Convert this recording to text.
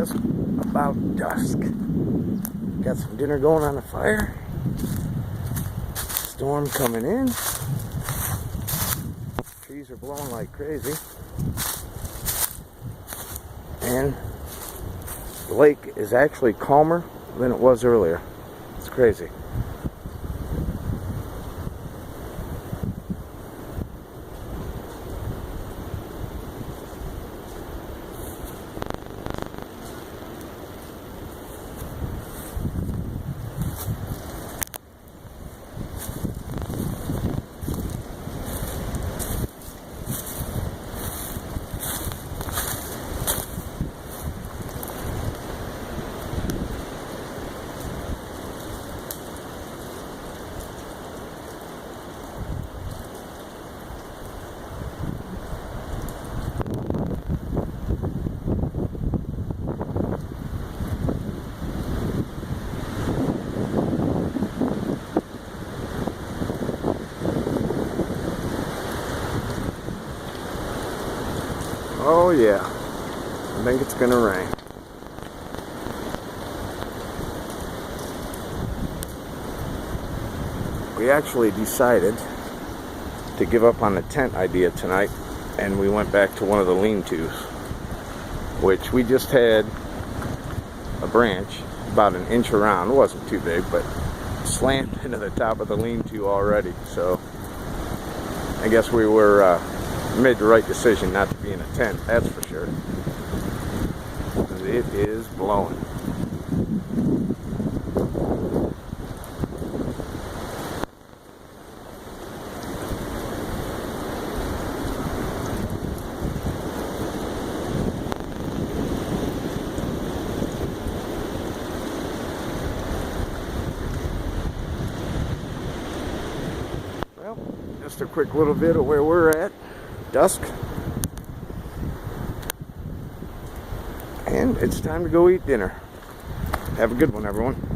just about dusk. Got some dinner going on the fire. Storm coming in. Trees are blowing like crazy. And the lake is actually calmer than it was earlier. It's crazy. Oh yeah, I think it's gonna rain. We actually decided to give up on the tent idea tonight, and we went back to one of the lean-tos, which we just had a branch about an inch around. It wasn't too big, but slammed into the top of the lean-to already. So I guess we were made the right decision not to be in a tent, that's for sure. It is blowing. Well, just a quick little bit of where we're at. Dusk, and it's time to go eat dinner. Have a good one, everyone.